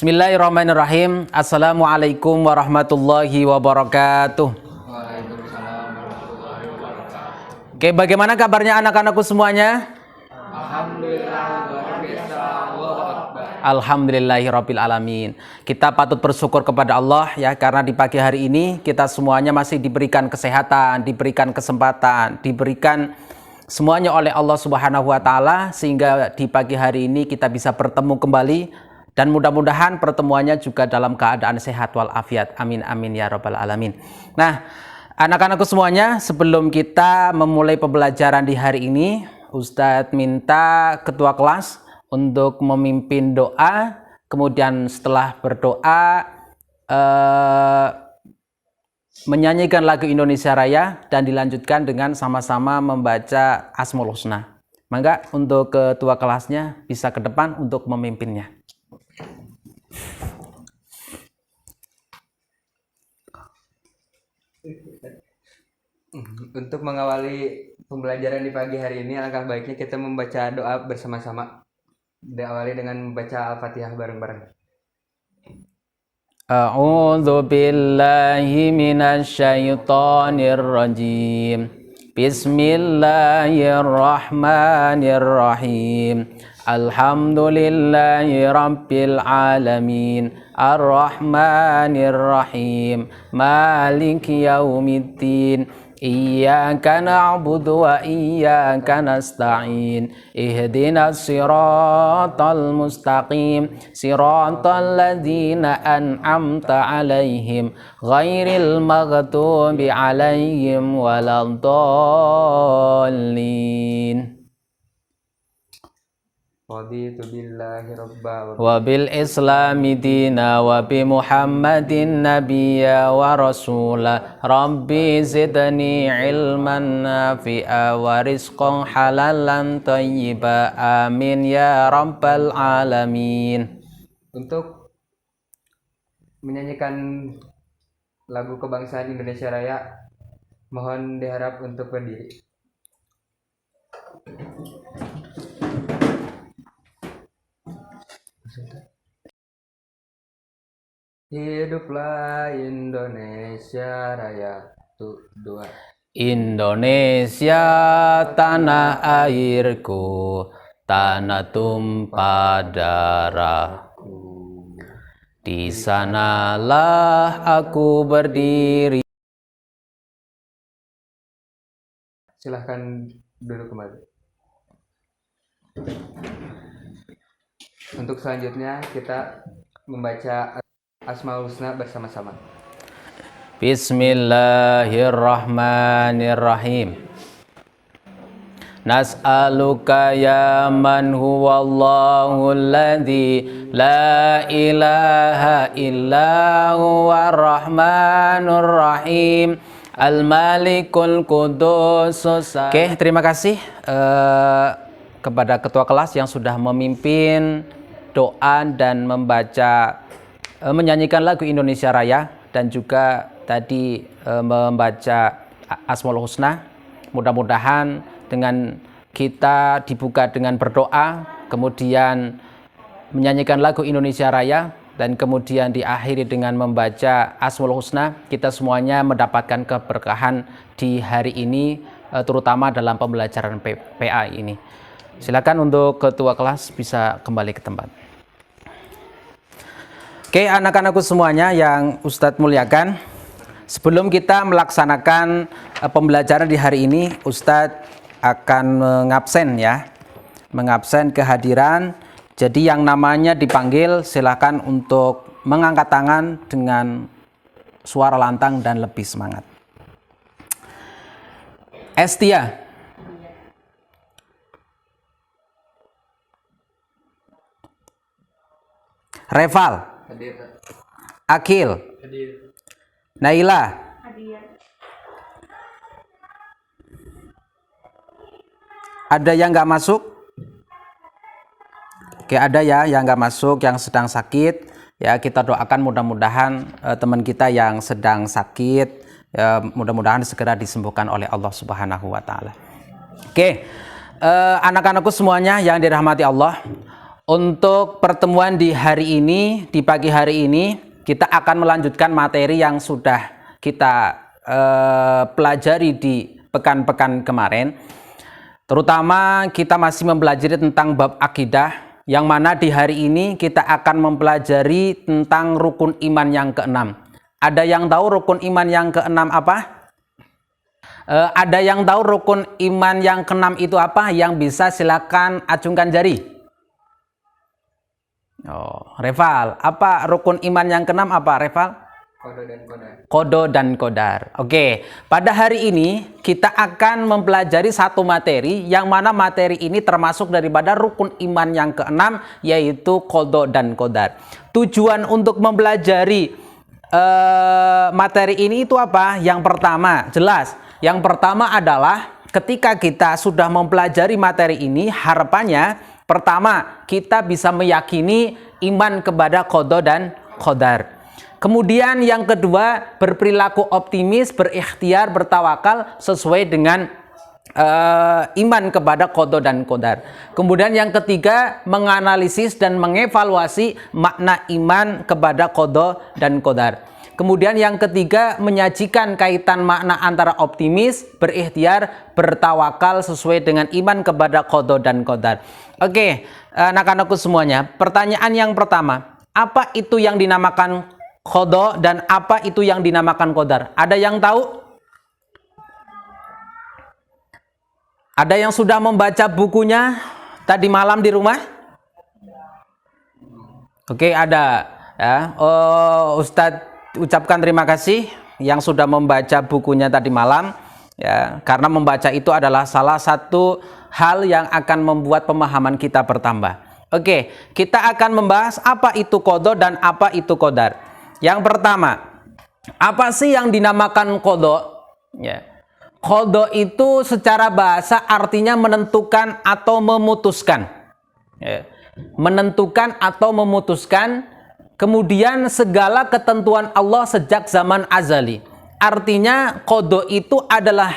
Bismillahirrahmanirrahim. Assalamualaikum warahmatullahi wabarakatuh. Waalaikumsalam warahmatullahi wabarakatuh. Oke, bagaimana kabarnya anak-anakku semuanya? Alhamdulillah, luar biasa, Allahu Akbar. Alhamdulillahirabbil alamin. Kita patut bersyukur kepada Allah ya, karena di pagi hari ini kita semuanya masih diberikan kesehatan, diberikan kesempatan, diberikan semuanya oleh Allah Subhanahu wa taala, sehingga di pagi hari ini kita bisa bertemu kembali. Dan mudah-mudahan pertemuannya juga dalam keadaan sehat walafiat. Amin amin ya rabbal alamin. Nah, anak-anakku semuanya, sebelum kita memulai pembelajaran di hari ini, Ustadz minta ketua kelas untuk memimpin doa. Kemudian setelah berdoa menyanyikan lagu Indonesia Raya dan dilanjutkan dengan sama-sama membaca Asmaul Husna. Maka untuk ketua kelasnya bisa ke depan untuk memimpinnya. Untuk mengawali pembelajaran di pagi hari ini, alangkah baiknya kita membaca doa bersama-sama. Diawali dengan membaca Al-Fatihah bareng-bareng. A'udzu billahi minasy syaithanir rajim. Bismillahirrahmanirrahim. Alhamdulillahi rabbil alamin. Ar-Rahmanir Rahim. Maliki yaumiddin. Iyyaka na'budu wa iyyaka nasta'in. Ihdinas siratal mustaqim. Siratal ladzina an'amta 'alaihim ghairil maghdubi 'alaihim waladdallin. Raditu billahi rabba Wa bil islami dina wa bi muhammadin nabiyya wa rasula. Rabbi zidni ilman nafi'a wa rizqan halalan thayyiba. Amin ya rabbal alamin. Untuk menyanyikan lagu kebangsaan Indonesia Raya, mohon diharap untuk berdiri. Hiduplah Indonesia Raya. Dua. Indonesia tanah airku, tanah tumpah darahku. Di sanalah aku berdiri. Silahkan duduk kembali. Untuk selanjutnya kita membaca Asmaul Husna bersama-sama. Bismillahirrahmanirrahim. Nas'aluka ya man huwallahu alladzi la ilaha illa huwa rahmanur rahim al-malikul qudus. Oke, terima kasih kepada ketua kelas yang sudah memimpin doa dan menyanyikan lagu Indonesia Raya dan juga tadi membaca Asmaul Husna. Mudah-mudahan dengan kita dibuka dengan berdoa, kemudian menyanyikan lagu Indonesia Raya, dan kemudian diakhiri dengan membaca Asmaul Husna, kita semuanya mendapatkan keberkahan di hari ini, terutama dalam pembelajaran PA ini. Silakan untuk ketua kelas bisa kembali ke tempat. Oke, anak-anakku semuanya yang Ustadz muliakan, sebelum kita melaksanakan pembelajaran di hari ini, Ustadz akan mengabsen kehadiran. Jadi yang namanya dipanggil silakan untuk mengangkat tangan dengan suara lantang dan lebih semangat. Estia. Reval. Hadir. Akil. Hadir. Naila. Hadir. Ada yang nggak masuk? Oke, ada ya yang nggak masuk, yang sedang sakit. Ya, kita doakan mudah-mudahan teman kita yang sedang sakit, ya, mudah-mudahan segera disembuhkan oleh Allah Subhanahu wa taala. Oke, anak-anakku semuanya yang dirahmati Allah, Untuk pertemuan di hari ini, di pagi hari ini, kita akan melanjutkan materi yang sudah kita pelajari di pekan-pekan kemarin. Terutama kita masih mempelajari tentang bab akidah, yang mana di hari ini kita akan mempelajari tentang rukun iman yang keenam. Ada yang tahu rukun iman yang keenam apa? Ada yang tahu rukun iman yang keenam itu apa? Yang bisa silakan acungkan jari. Oh, Reval, apa rukun iman yang keenam apa, Reval? Kodo dan kodar. Kodo dan kodar. Oke, pada hari ini kita akan mempelajari satu materi, yang mana materi ini termasuk daripada rukun iman yang keenam, yaitu kodo dan kodar. Tujuan untuk mempelajari materi ini itu apa? Yang pertama, jelas. Yang pertama adalah ketika kita sudah mempelajari materi ini, harapannya pertama kita bisa meyakini iman kepada kodo dan kodar. Kemudian yang kedua, berperilaku optimis, berikhtiar, bertawakal sesuai dengan iman kepada kodo dan kodar. Kemudian yang ketiga, menganalisis dan mengevaluasi makna iman kepada kodo dan kodar. Kemudian yang ketiga, menyajikan kaitan makna antara optimis, berikhtiar, bertawakal sesuai dengan iman kepada kodo dan kodar. Oke, anak-anakku semuanya, pertanyaan yang pertama, apa itu yang dinamakan kodo dan apa itu yang dinamakan kodar? Ada yang tahu? Ada yang sudah membaca bukunya tadi malam di rumah? Oke, ada. Ya. Ustadz ucapkan terima kasih yang sudah membaca bukunya tadi malam, ya, karena membaca itu adalah salah satu hal yang akan membuat pemahaman kita bertambah. Oke, kita akan membahas apa itu kodo dan apa itu kodar. Yang pertama, apa sih yang dinamakan kodo? Ya. Kodo itu secara bahasa artinya menentukan atau memutuskan. Ya. Menentukan atau memutuskan. Kemudian segala ketentuan Allah sejak zaman azali. Artinya kodo itu adalah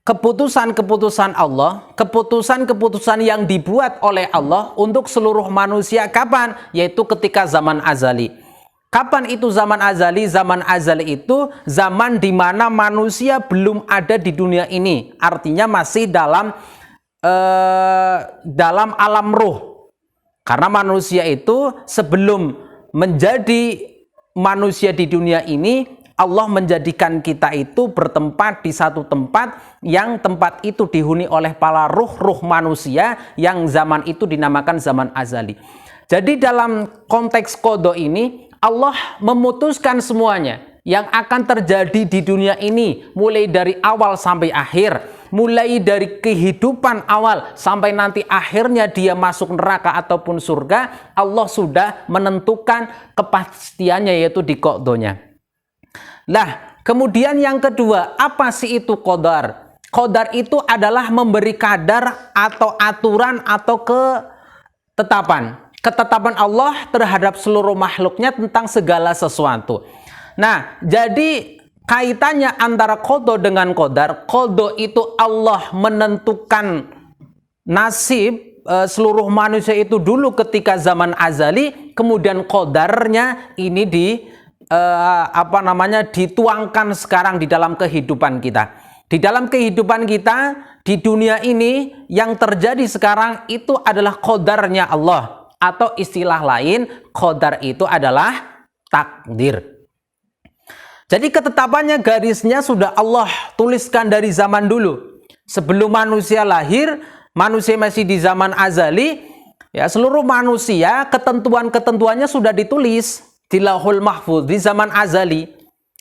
keputusan-keputusan Allah, keputusan-keputusan yang dibuat oleh Allah untuk seluruh manusia. Kapan? Yaitu ketika zaman azali. Kapan itu zaman azali? Zaman azali itu zaman di mana manusia belum ada di dunia ini. Artinya masih dalam alam ruh. Karena manusia itu sebelum menjadi manusia di dunia ini, Allah menjadikan kita itu bertempat di satu tempat, yang tempat itu dihuni oleh para ruh-ruh manusia yang zaman itu dinamakan zaman azali. Jadi dalam konteks kodo ini, Allah memutuskan semuanya yang akan terjadi di dunia ini, mulai dari awal sampai akhir. Mulai dari kehidupan awal sampai nanti akhirnya dia masuk neraka ataupun surga, Allah sudah menentukan kepastiannya, yaitu di kodonya. Nah, kemudian yang kedua, apa sih itu kodar? Kodar itu adalah memberi kadar atau aturan atau ketetapan. Ketetapan Allah terhadap seluruh makhluknya tentang segala sesuatu. Nah, jadi kaitannya antara kodo dengan kodar. Kodo itu Allah menentukan nasib seluruh manusia itu dulu ketika zaman azali. Kemudian kodarnya ini dituangkan sekarang di dalam kehidupan kita. Di dalam kehidupan kita di dunia ini yang terjadi sekarang itu adalah kodarnya Allah, atau istilah lain kodar itu adalah takdir. Jadi ketetapannya, garisnya sudah Allah tuliskan dari zaman dulu. Sebelum manusia lahir, manusia masih di zaman azali, ya, seluruh manusia ketentuan-ketentuannya sudah ditulis di Lauhul Mahfuz di zaman azali.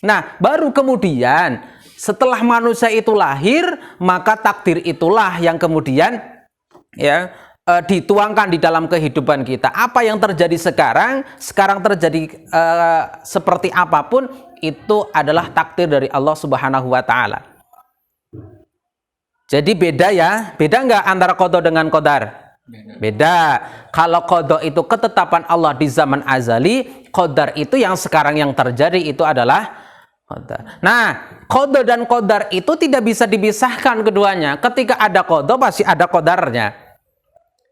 Nah, baru kemudian setelah manusia itu lahir, maka takdir itulah yang kemudian dituangkan di dalam kehidupan kita. Apa yang terjadi sekarang terjadi seperti apapun, itu adalah takdir dari Allah Subhanahu wa Ta'ala. Jadi beda nggak antara qada dengan qadar? Beda. Kalau qada itu ketetapan Allah di zaman azali, qadar itu yang sekarang yang terjadi itu adalah qadar. Nah, qada dan qadar itu tidak bisa dipisahkan keduanya. Ketika ada qada pasti ada qadarnya.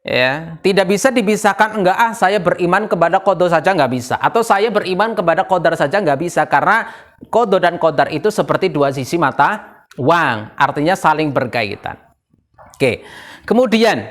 Ya, tidak bisa dipisahkan, enggak saya beriman kepada qada saja nggak bisa, atau saya beriman kepada qadar saja nggak bisa, karena qada dan qadar itu seperti dua sisi mata uang, artinya saling berkaitan. Oke. Kemudian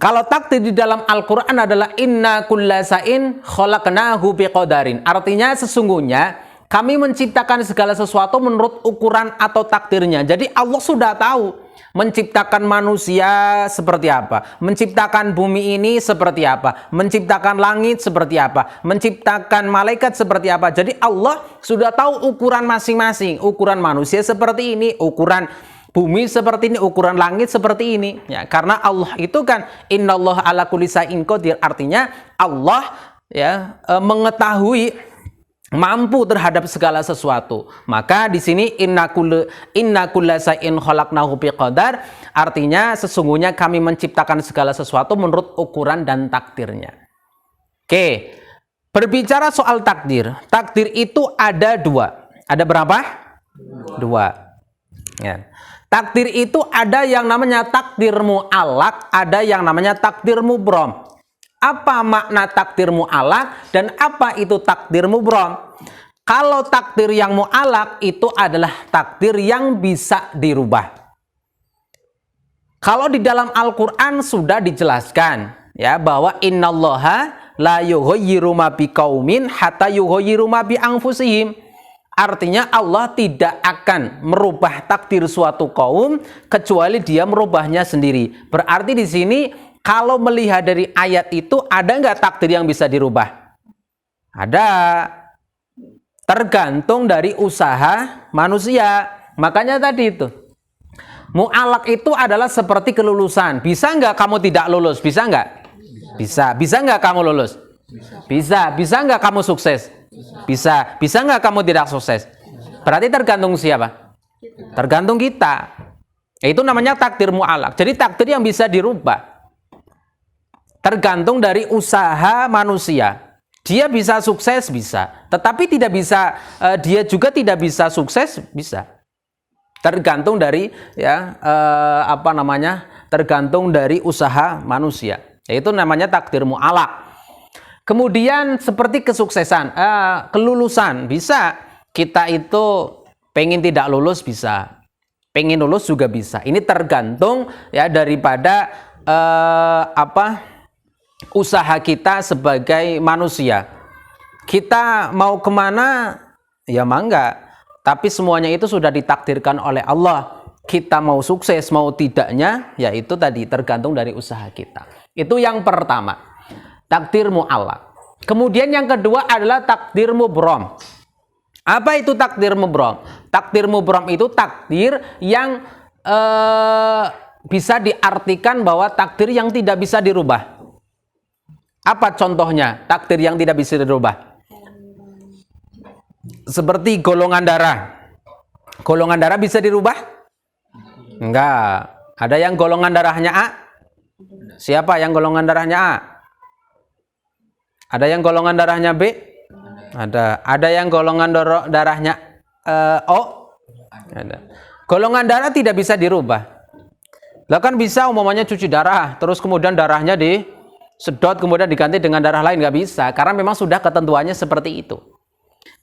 kalau takdir di dalam Al-Qur'an adalah inna kullasain khalaqnahu biqadarin, artinya sesungguhnya kami menciptakan segala sesuatu menurut ukuran atau takdirnya. Jadi Allah sudah tahu menciptakan manusia seperti apa, menciptakan bumi ini seperti apa, menciptakan langit seperti apa, menciptakan malaikat seperti apa. Jadi Allah sudah tahu ukuran masing-masing. Ukuran manusia seperti ini, ukuran bumi seperti ini, ukuran langit seperti ini. Ya, karena Allah itu kan innallaha ala kulli syai'in qadir. Artinya Allah ya mengetahui, mampu terhadap segala sesuatu. Maka di sini inna kulla syai'in khalaqnahu biqadar, artinya sesungguhnya kami menciptakan segala sesuatu menurut ukuran dan takdirnya. Oke. Berbicara soal takdir. Takdir itu ada dua. Ada berapa? Dua. Ya. Takdir itu ada yang namanya takdir mu'allaq, ada yang namanya takdir mubrom. Apa makna takdir mu'allaq dan apa itu takdir mubrom? Kalau takdir yang mu'allaq itu adalah takdir yang bisa dirubah. Kalau di dalam Al-Qur'an sudah dijelaskan ya bahwa innallaha la yughayyiru ma biqaumin hatta yughayyiru ma bi anfusihim. Artinya Allah tidak akan merubah takdir suatu kaum kecuali dia merubahnya sendiri. Berarti di sini kalau melihat dari ayat itu, ada nggak takdir yang bisa dirubah? Ada. Tergantung dari usaha manusia. Makanya tadi itu. Mu'allaq itu adalah seperti kelulusan. Bisa nggak kamu tidak lulus? Bisa nggak? Bisa. Bisa nggak kamu lulus? Bisa. Bisa nggak kamu sukses? Bisa. Bisa nggak kamu tidak sukses? Berarti tergantung siapa? Tergantung kita. Itu namanya takdir mu'allaq. Jadi takdir yang bisa dirubah. Tergantung dari usaha manusia. Dia bisa sukses, bisa. Tetapi tidak bisa, dia juga tidak bisa sukses, bisa. Tergantung dari tergantung dari usaha manusia. Itu namanya takdir mu'allaq. Kemudian seperti kesuksesan, kelulusan, bisa. Kita itu pengen tidak lulus, bisa. Pengen lulus juga bisa. Ini tergantung ya daripada usaha kita sebagai manusia. Kita mau kemana ya mangga, tapi semuanya itu sudah ditakdirkan oleh Allah. Kita mau sukses mau tidaknya ya itu tadi tergantung dari usaha kita. Itu yang pertama, takdir mu'allaq. Kemudian yang kedua adalah takdir mubrom. Apa itu takdir mubrom? Takdir mubrom itu takdir yang bisa diartikan bahwa takdir yang tidak bisa dirubah. Apa contohnya takdir yang tidak bisa dirubah? Seperti golongan darah. Golongan darah bisa dirubah? Enggak. Ada yang golongan darahnya A? Siapa yang golongan darahnya A? Ada yang golongan darahnya B? Ada. Ada yang golongan darahnya O? Ada. Golongan darah tidak bisa dirubah. Lah kan bisa umpamanya cuci darah, terus kemudian darahnya disedot kemudian diganti dengan darah lain, nggak bisa karena memang sudah ketentuannya seperti itu.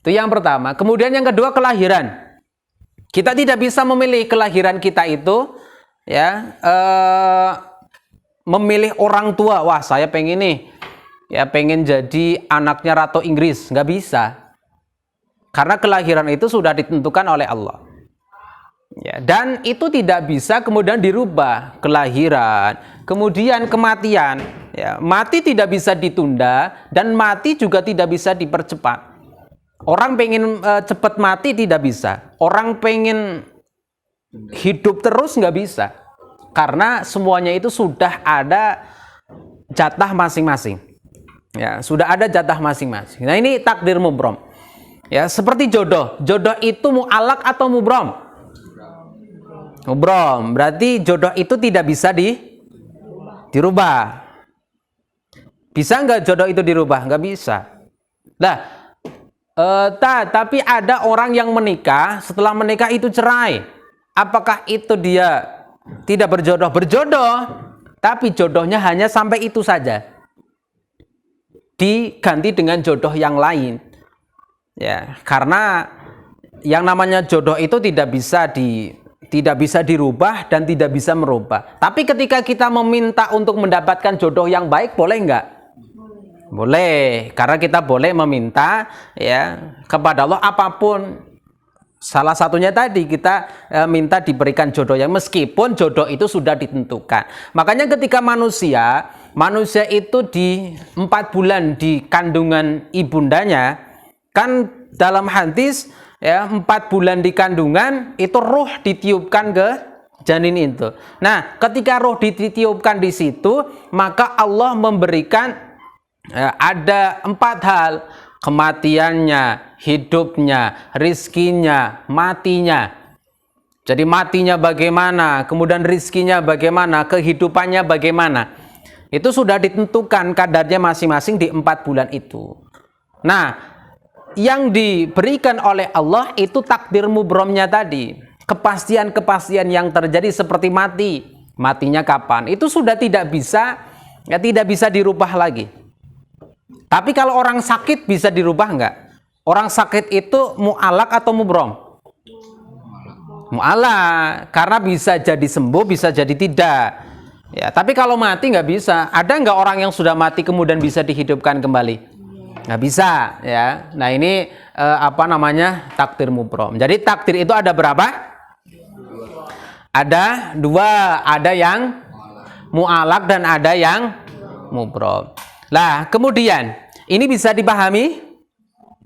Itu yang pertama. Kemudian yang kedua kelahiran. Kita tidak bisa memilih kelahiran kita itu ya memilih orang tua. Wah, saya pengen nih ya pengen jadi anaknya Ratu Inggris, nggak bisa. Karena kelahiran itu sudah ditentukan oleh Allah. Ya, dan itu tidak bisa kemudian dirubah. Kelahiran, kemudian kematian. Ya, mati tidak bisa ditunda dan mati juga tidak bisa dipercepat. Orang pengen cepat mati tidak bisa. Orang pengen hidup terus nggak bisa. Karena semuanya itu sudah ada jatah masing-masing. Ya, sudah ada jatah masing-masing. Nah, ini takdir mubrom. Ya, seperti jodoh. Jodoh itu mu'allaq atau mubrom? Mubrom. Berarti jodoh itu tidak bisa dirubah. Bisa nggak jodoh itu dirubah? Nggak bisa. Nah, tapi ada orang yang menikah, setelah menikah itu cerai. Apakah itu dia Tidak berjodoh, berjodoh, tapi jodohnya hanya sampai itu saja. Diganti dengan jodoh yang lain. Ya, karena yang namanya jodoh itu tidak bisa dirubah dan tidak bisa merubah. Tapi ketika kita meminta untuk mendapatkan jodoh yang baik, boleh enggak? Boleh, karena kita boleh meminta ya kepada Allah apapun. Salah satunya tadi kita minta diberikan jodoh yang meskipun jodoh itu sudah ditentukan. Makanya ketika manusia itu di 4 bulan di kandungan ibundanya, kan dalam hadis ya 4 bulan di kandungan itu ruh ditiupkan ke janin itu. Nah, ketika ruh ditiupkan di situ, maka Allah memberikan ada 4 hal: kematiannya, hidupnya, rizkinya, matinya. Jadi matinya bagaimana, kemudian rizkinya bagaimana, kehidupannya bagaimana. Itu sudah ditentukan kadarnya masing-masing di 4 bulan itu. Nah, yang diberikan oleh Allah itu takdir mubromnya tadi. Kepastian-kepastian yang terjadi seperti mati. Matinya kapan? Itu sudah tidak bisa dirubah lagi. Tapi kalau orang sakit bisa dirubah enggak? Orang sakit itu mu'alak atau mubrom? Mu'alak, karena bisa jadi sembuh, bisa jadi tidak. Ya, tapi kalau mati nggak bisa. Ada nggak orang yang sudah mati kemudian bisa dihidupkan kembali? Nggak bisa, ya. Nah ini takdir mubrom. Jadi takdir itu ada berapa? Ada 2, ada yang mu'alak dan ada yang mubrom. Lah, kemudian ini bisa dipahami?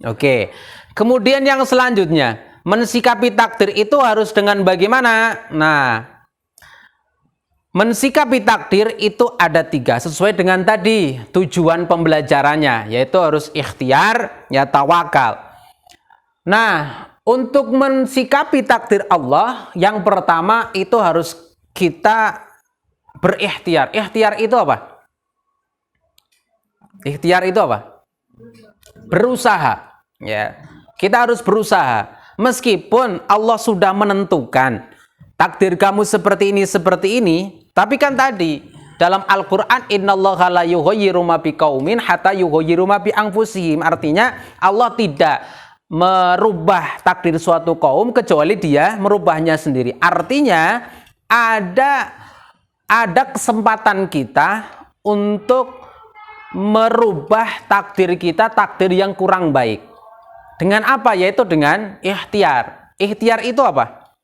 Oke. Kemudian yang selanjutnya, mensikapi takdir itu harus dengan bagaimana? Nah, mensikapi takdir itu ada 3 sesuai dengan tadi tujuan pembelajarannya, yaitu harus ikhtiar, ya tawakal. Nah, untuk mensikapi takdir Allah, yang pertama itu harus kita berikhtiar. Ikhtiar itu apa? Ikhtiar itu apa? Berusaha. Ya, kita harus berusaha. Meskipun Allah sudah menentukan takdir kamu seperti ini, tapi kan tadi dalam Al-Qur'an innallaha la yughayyiru ma biqaumin hatta yughayyiru ma bi anfusihim. Artinya Allah tidak merubah takdir suatu kaum kecuali dia merubahnya sendiri. Artinya ada kesempatan kita untuk merubah takdir kita, takdir yang kurang baik. Dengan apa? Yaitu dengan ikhtiar. Ikhtiar itu apa?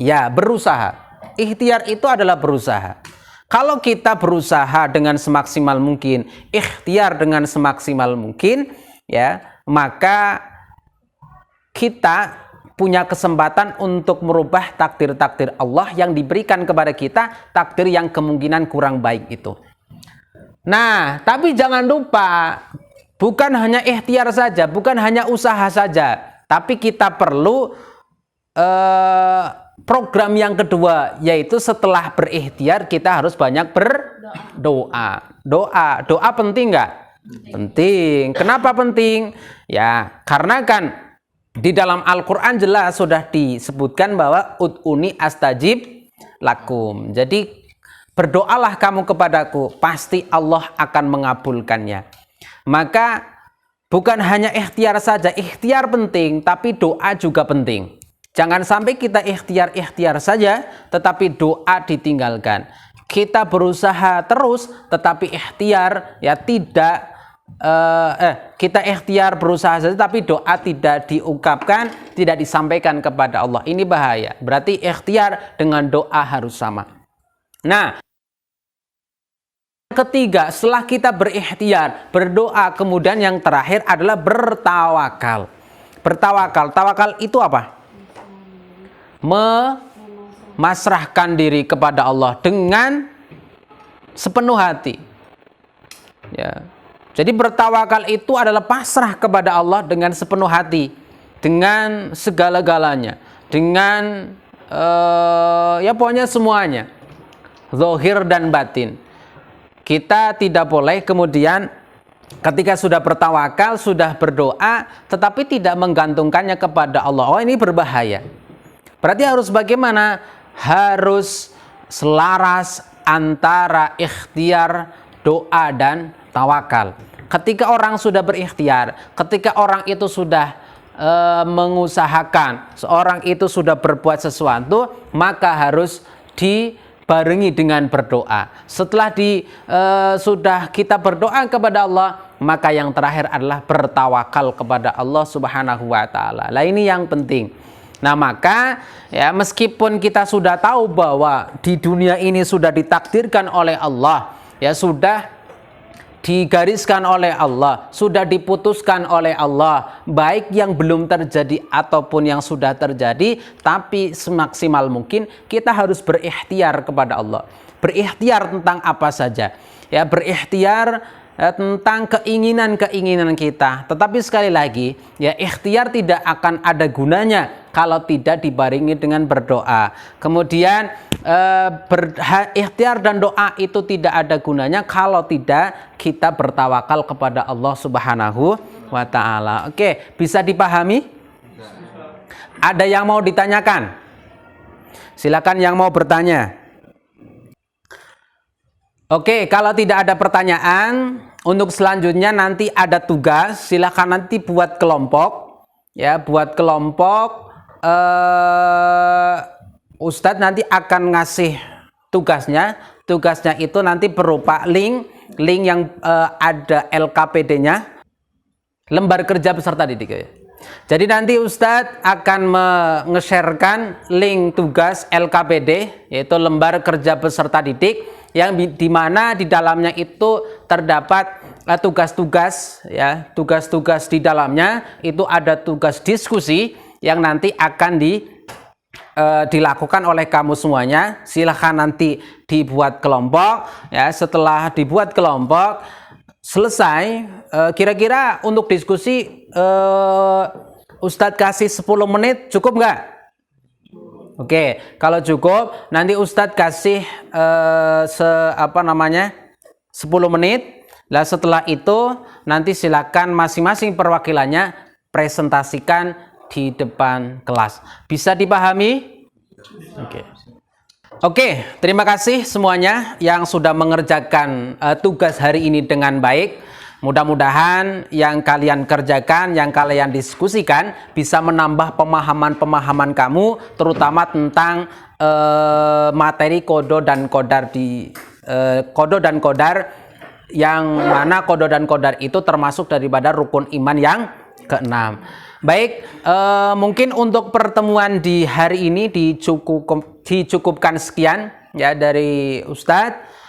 Ya, berusaha. Ikhtiar itu adalah berusaha. Kalau kita berusaha dengan semaksimal mungkin, ikhtiar dengan semaksimal mungkin, ya, maka kita punya kesempatan untuk merubah takdir-takdir Allah yang diberikan kepada kita, takdir yang kemungkinan kurang baik itu. Nah, tapi jangan lupa, bukan hanya ikhtiar saja, bukan hanya usaha saja, tapi kita perlu program yang kedua, yaitu setelah berikhtiar kita harus banyak berdoa. Doa penting nggak? Penting. Kenapa penting? Ya, karena kan di dalam Al-Quran jelas sudah disebutkan bahwa ud'uni astajib lakum. Jadi berdoalah kamu kepadaku, pasti Allah akan mengabulkannya. Maka bukan hanya ikhtiar saja, ikhtiar penting, tapi doa juga penting. Jangan sampai kita ikhtiar saja, tetapi doa ditinggalkan. Kita berusaha terus, tetapi ikhtiar ya tidak. Kita ikhtiar berusaha saja, tapi doa tidak diungkapkan, tidak disampaikan kepada Allah. Ini bahaya. Berarti ikhtiar dengan doa harus sama. Nah, ketiga, setelah kita berikhtiar, berdoa, kemudian yang terakhir adalah bertawakal. Bertawakal, tawakal itu apa? Memasrahkan diri kepada Allah dengan sepenuh hati. Ya. Jadi bertawakal itu adalah pasrah kepada Allah dengan sepenuh hati, dengan segala-galanya, dengan ya pokoknya semuanya. Zahir dan batin. Kita tidak boleh kemudian ketika sudah bertawakal, sudah berdoa, tetapi tidak menggantungkannya kepada Allah. Oh, ini berbahaya. Berarti harus bagaimana? harus selaras antara ikhtiar, doa, dan tawakal. Ketika orang sudah berikhtiar, ketika orang itu sudah mengusahakan, seorang itu sudah berbuat sesuatu, maka harus dibarengi dengan berdoa. Setelah sudah kita berdoa kepada Allah, maka yang terakhir adalah bertawakal kepada Allah Subhanahu wa taala. Nah, ini yang penting. Nah, maka ya meskipun kita sudah tahu bahwa di dunia ini sudah ditakdirkan oleh Allah, ya sudah digariskan oleh Allah, sudah diputuskan oleh Allah, baik yang belum terjadi ataupun yang sudah terjadi, tapi semaksimal mungkin kita harus berikhtiar kepada Allah. Berikhtiar tentang apa saja, ya berikhtiar tentang keinginan-keinginan kita. Tetapi sekali lagi, ya ikhtiar tidak akan ada gunanya kalau tidak dibarengi dengan berdoa. Kemudian ikhtiar dan doa itu tidak ada gunanya kalau tidak kita bertawakal kepada Allah Subhanahu wa taala. Oke, bisa dipahami? Ada yang mau ditanyakan? Silakan yang mau bertanya. Oke, kalau tidak ada pertanyaan, untuk selanjutnya nanti ada tugas. Silakan nanti buat kelompok, ya, buat kelompok. Ustadz nanti akan ngasih tugasnya. Tugasnya itu nanti berupa link yang ada LKPD-nya, lembar kerja peserta didik. Ya. Jadi nanti Ustadz akan nge-sharekan link tugas LKPD, yaitu lembar kerja peserta didik, yang dimana di dalamnya itu terdapat tugas-tugas, ya, tugas-tugas di dalamnya itu ada tugas diskusi yang nanti akan dilakukan oleh kamu semuanya. Silahkan nanti dibuat kelompok, ya. Setelah dibuat kelompok selesai, kira-kira untuk diskusi Ustadz kasih 10 menit cukup nggak? Oke, kalau cukup nanti Ustadz kasih 10 menit. Lah setelah itu nanti silakan masing-masing perwakilannya presentasikan di depan kelas. Bisa dipahami? Oke, terima kasih semuanya yang sudah mengerjakan tugas hari ini dengan baik. Mudah-mudahan yang kalian kerjakan, yang kalian diskusikan bisa menambah pemahaman-pemahaman kamu, terutama tentang materi kodo dan kodar yang mana kodo dan kodar itu termasuk daripada rukun iman yang ke-6. Baik, mungkin untuk pertemuan di hari ini dicukupkan sekian ya dari Ustadz.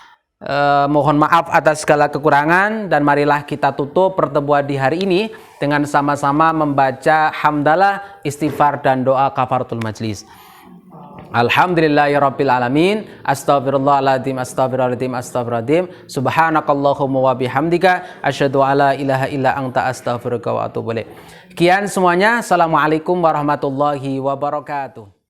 Mohon maaf atas segala kekurangan dan marilah kita tutup pertemuan di hari ini dengan sama-sama membaca hamdalah, istighfar dan doa kafaratul majlis. Alhamdulillahirabbil alamin, astaghfirullahaladzim, astaghfirullahaladzim, astaghfirullahaladzim, subhanakallahumma wa bihamdika asyhadu alla ilaha illa anta astaghfiruka wa atubu ilaik. Sekian semuanya, assalamualaikum warahmatullahi wabarakatuh.